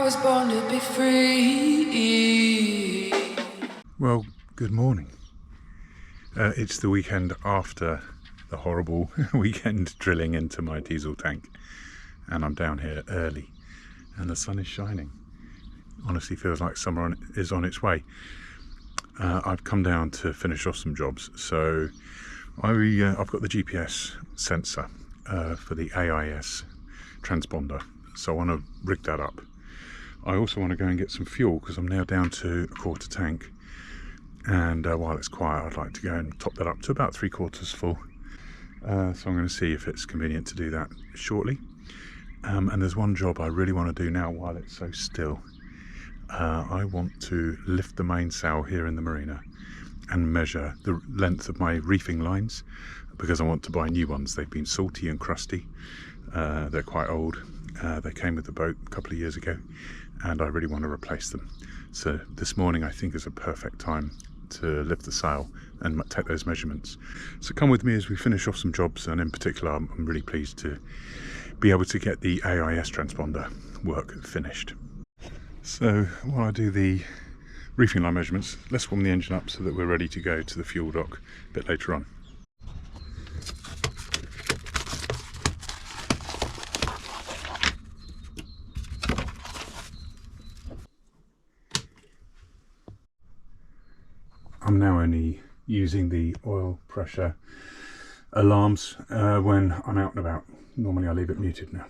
was born to be free. Well, good morning. It's the weekend after the horrible weekend drilling into my diesel tank, and I'm down here early and the sun is shining. Honestly feels like summer is on its way. I've come down to finish off some jobs, so I've got the GPS sensor for the AIS transponder, so I want to rig that up. I also want to go and get some fuel because I'm now down to a quarter tank, and while it's quiet I'd like to go and top that up to about 3/4 full. So I'm going to see if it's convenient to do that shortly. And there's one job I really want to do now while it's so still. I want to lift the mainsail here in the marina and measure the length of my reefing lines, because I want to buy new ones. They've been salty and crusty. They're quite old. They came with the boat a couple of years ago, and I really want to replace them. So this morning I think is a perfect time to lift the sail and take those measurements. So come with me as we finish off some jobs, and in particular I'm really pleased to be able to get the AIS transponder work finished. So while I do the reefing line measurements, let's warm the engine up so that we're ready to go to the fuel dock a bit later on. I'm now only using the oil pressure alarms when I'm out and about. Normally I leave it muted now.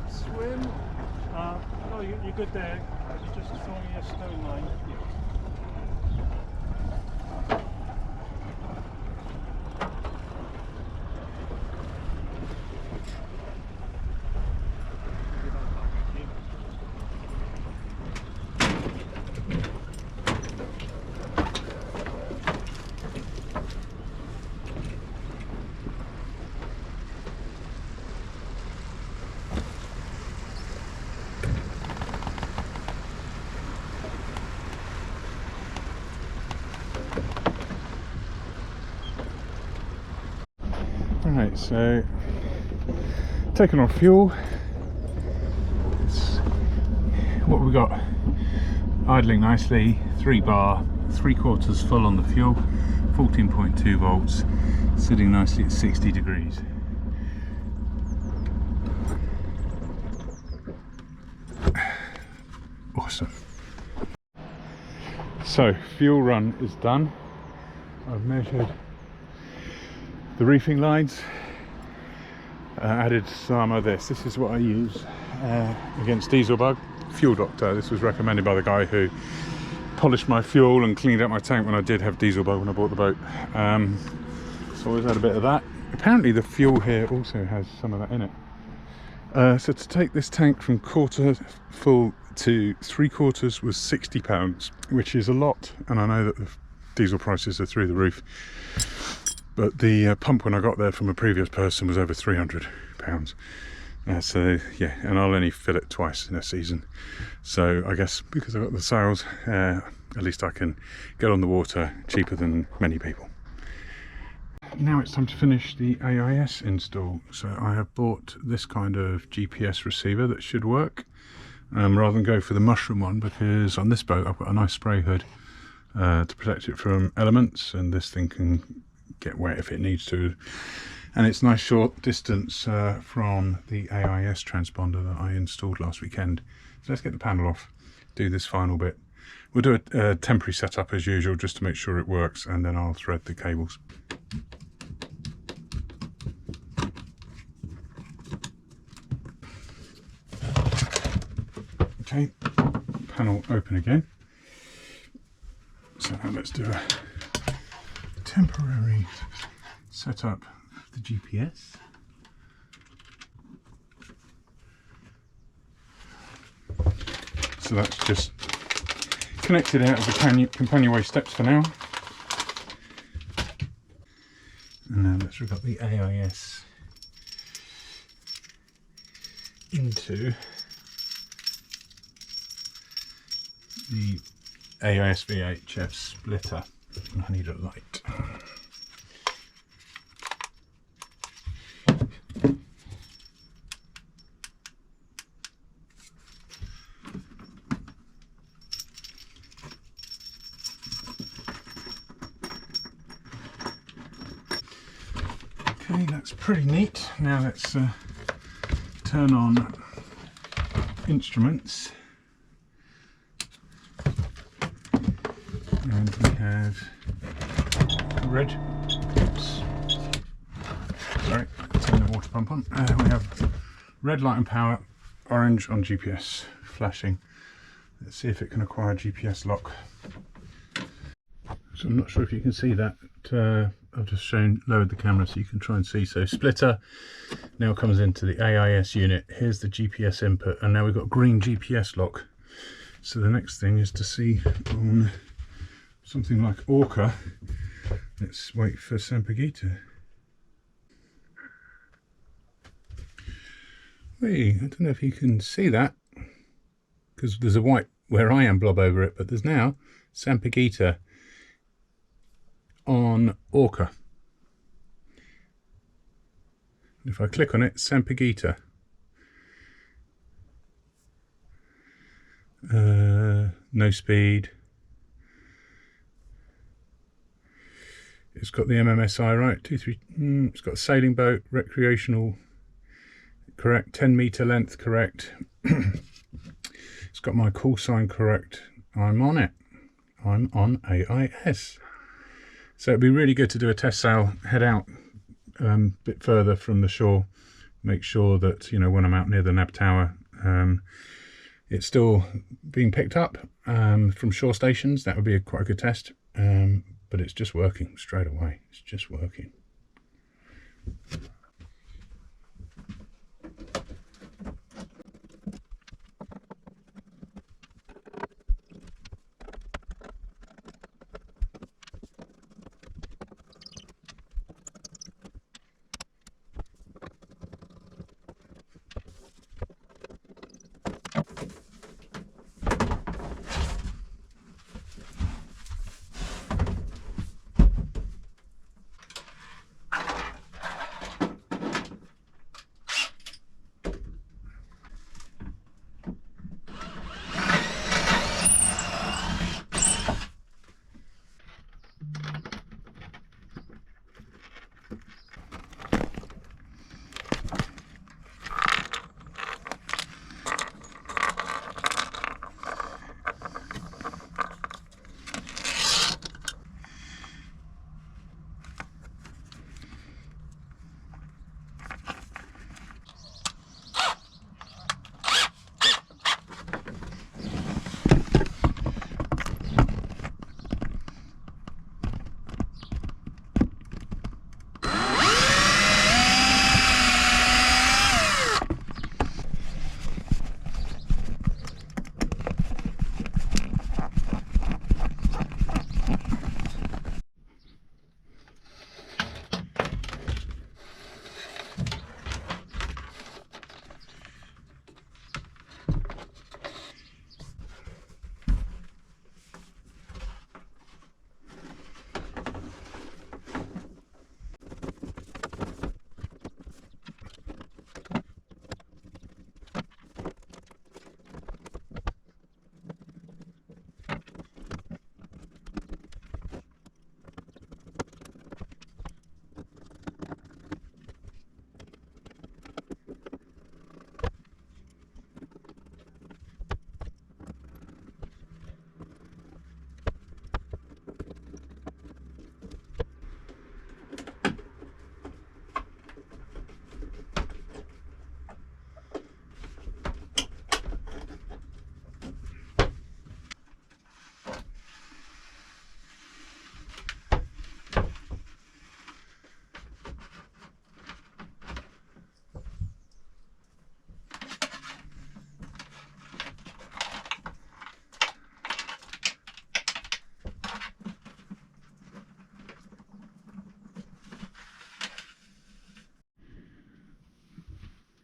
Swim. No, you're good there. You're just following your stone line. Right, so taking off fuel. It's what we got idling nicely, 3 bar, 3/4 full on the fuel, 14.2 volts, sitting nicely at 60 degrees. Awesome. So fuel run is done. I've measured the reefing lines, added some of this. This is what I use against diesel bug. Fuel Doctor. This was recommended by the guy who polished my fuel and cleaned out my tank when I did have diesel bug when I bought the boat. So I always had a bit of that. Apparently the fuel here also has some of that in it. So to take this tank from quarter full to 3/4 was £60, which is a lot, and I know that the diesel prices are through the roof. But the pump when I got there from a previous person was over £300. So yeah, and I'll only fill it twice in a season. So I guess because I've got the sales, at least I can get on the water cheaper than many people. Now it's time to finish the AIS install. So I have bought this kind of GPS receiver that should work, rather than go for the mushroom one, because on this boat I've got a nice spray hood to protect it from elements, and this thing can get wet if it needs to, and it's nice short distance from the AIS transponder that I installed last weekend. So let's get the panel off, do this final bit. We'll do a temporary setup as usual just to make sure it works, and then I'll thread the cables. Okay, panel open again. So now let's do a temporary setup of the GPS. So that's just connected out of the companionway steps for now. And now let's rig up the AIS into the AIS VHF splitter. I need a light. Okay, that's pretty neat. Now let's turn on instruments. And we have red, oops, sorry, turn the water pump on. We have red light and power, orange on GPS, flashing. Let's see if it can acquire GPS lock. So I'm not sure if you can see that. I've just lowered the camera so you can try and see. So splitter now comes into the AIS unit. Here's the GPS input, and now we've got green GPS lock. So the next thing is to see on something like Orca. Let's wait for Sampaguita. Hey, I don't know if you can see that, because there's a white where I am blob over it, but there's now Sampaguita on Orca. If I click on it, Sampaguita. No speed. It's got the MMSI right, 2-3. It's got a sailing boat, recreational, correct. 10-meter length, correct. It's got my call sign correct. I'm on it. I'm on AIS. So it'd be really good to do a test sail, head out a bit further from the shore, make sure that, you know, when I'm out near the NAB tower, it's still being picked up from shore stations. That would be quite a good test, but it's just working straight away. It's just working.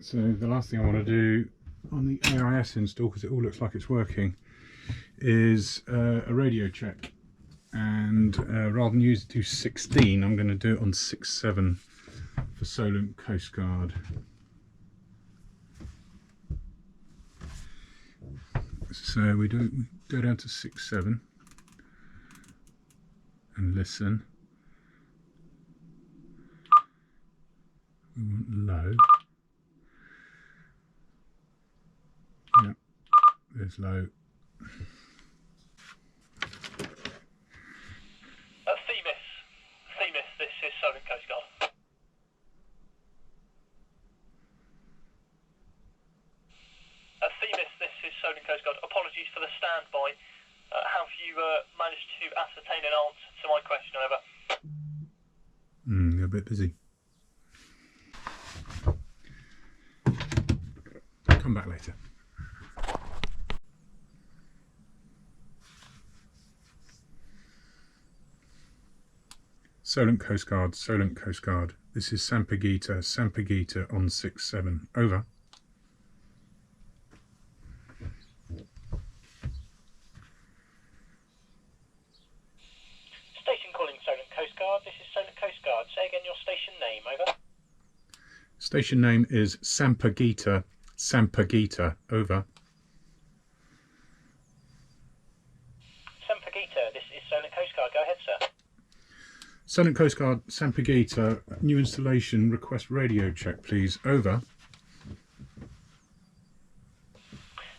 So the last thing I want to do on the AIS install, because it all looks like it's working, is a radio check. And rather than do 16, I'm going to do it on 6.7 for Solent Coast Guard. So we go down to 6.7 and listen. We want low. Yep, there's low. Themis, this is Solent Coast Guard. Themis, this is Solent Coast Guard. Apologies for the standby. Have you managed to ascertain an answer to my question, over? You're a bit busy. Come back later. Solent Coast Guard, Solent Coast Guard. This is Sampaguita on 6.7. Over. Station calling Solent Coast Guard. This is Solent Coast Guard. Say again your station name, over. Station name is Sampaguita, over. Sampaguita, this is Solent Coast Guard. Go ahead, sir. Solent Coast Guard, Sampaguita, new installation, request radio check, please. Over.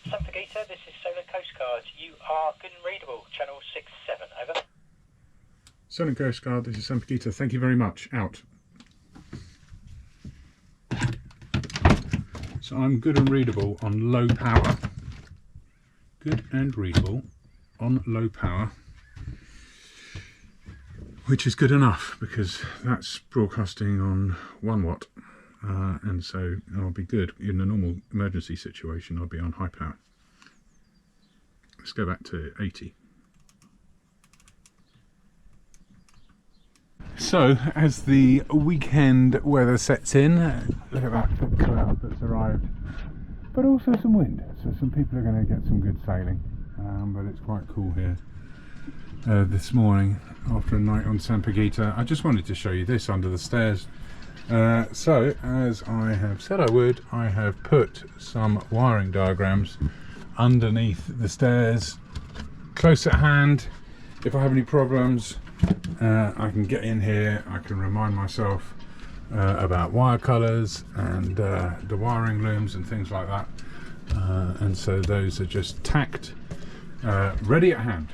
Sampaguita, this is Solent Coast Guard. You are good and readable. Channel 6.7, over. Solent Coast Guard, this is Sampaguita. Thank you very much. Out. So I'm good and readable on low power. Good and readable on low power, which is good enough because that's broadcasting on 1 watt, and so I'll be good. In a normal emergency situation, I'll be on high power. Let's go back to 80. So as the weekend weather sets in, look at that thick cloud that's arrived, but also some wind, so some people are going to get some good sailing, but it's quite cool here this morning after a night on San Pagita. I just wanted to show you this under the stairs. So as I have said I would, I have put some wiring diagrams underneath the stairs, close at hand. If I have any problems, I can get in here, I can remind myself about wire colours and the wiring looms and things like that, and so those are just tacked, ready at hand.